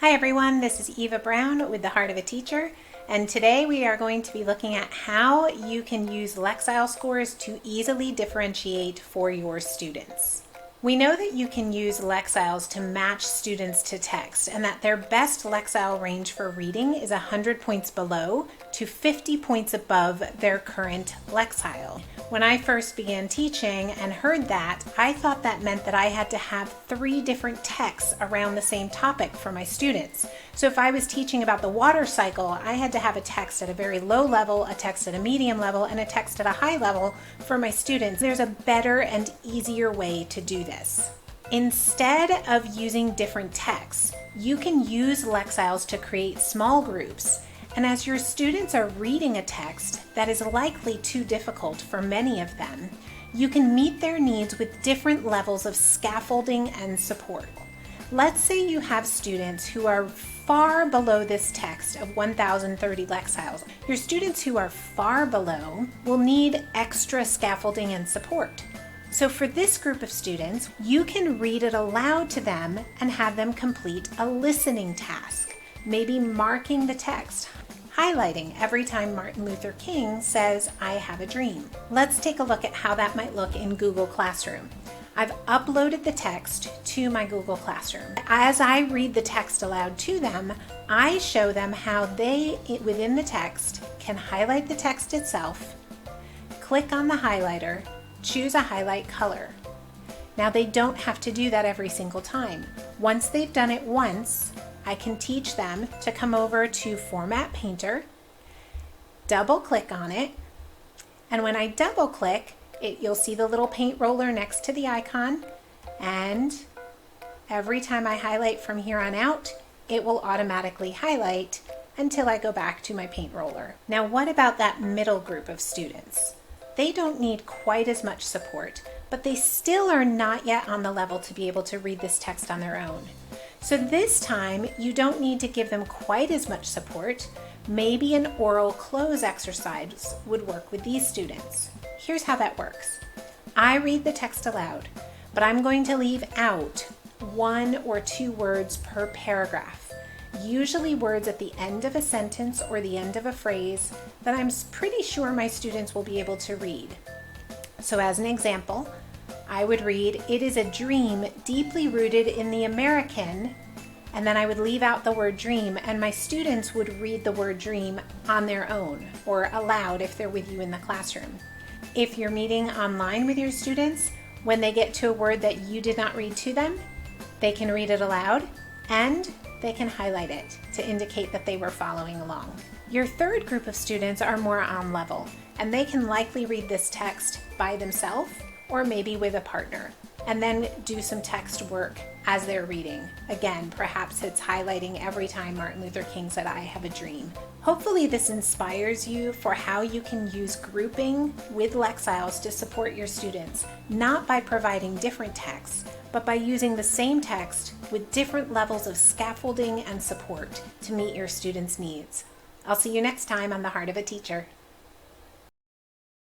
Hi everyone, this is Eva Brown with the Heart of a Teacher, and today we are going to be looking at how you can use Lexile scores to easily differentiate for your students. We know that you can use Lexiles to match students to text and that their best Lexile range for reading is 100 points below to 50 points above their current Lexile. When I first began teaching and heard that, I thought that meant that I had to have 3 different texts around the same topic for my students. So if I was teaching about the water cycle, I had to have a text at a very low level, a text at a medium level, and a text at a high level for my students. There's a better and easier way to do this. Instead of using different texts, you can use Lexiles to create small groups. And as your students are reading a text that is likely too difficult for many of them, you can meet their needs with different levels of scaffolding and support. Let's say you have students who are far below this text of 1,030 Lexiles. Your students who are far below will need extra scaffolding and support. So for this group of students, you can read it aloud to them and have them complete a listening task, maybe marking the text, highlighting every time Martin Luther King says, "I have a dream." Let's take a look at how that might look in Google Classroom. I've uploaded the text to my Google Classroom. As I read the text aloud to them, I show them how they, within the text, can highlight the text itself, click on the highlighter, choose a highlight color. Now they don't have to do that every single time. Once they've done it once, I can teach them to come over to Format Painter, double click on it, and when I double click, you'll see the little paint roller next to the icon, and every time I highlight from here on out, it will automatically highlight until I go back to my paint roller. Now what about that middle group of students? They don't need quite as much support, but they still are not yet on the level to be able to read this text on their own. So this time, you don't need to give them quite as much support. Maybe an oral close exercise would work with these students. Here's how that works. I read the text aloud, but I'm going to leave out 1 or 2 words per paragraph. Usually words at the end of a sentence or the end of a phrase that I'm pretty sure my students will be able to read. So as an example, I would read, "It is a dream deeply rooted in the American," and then I would leave out the word dream, and my students would read the word dream on their own or aloud if they're with you in the classroom. If you're meeting online with your students, when they get to a word that you did not read to them, they can read it aloud and they can highlight it to indicate that they were following along. Your third group of students are more on level, and they can likely read this text by themselves or maybe with a partner, and then do some text work as they're reading. Again, perhaps it's highlighting every time Martin Luther King said, "I have a dream." Hopefully this inspires you for how you can use grouping with Lexiles to support your students, not by providing different texts, but by using the same text with different levels of scaffolding and support to meet your students' needs. I'll see you next time on The Heart of a Teacher.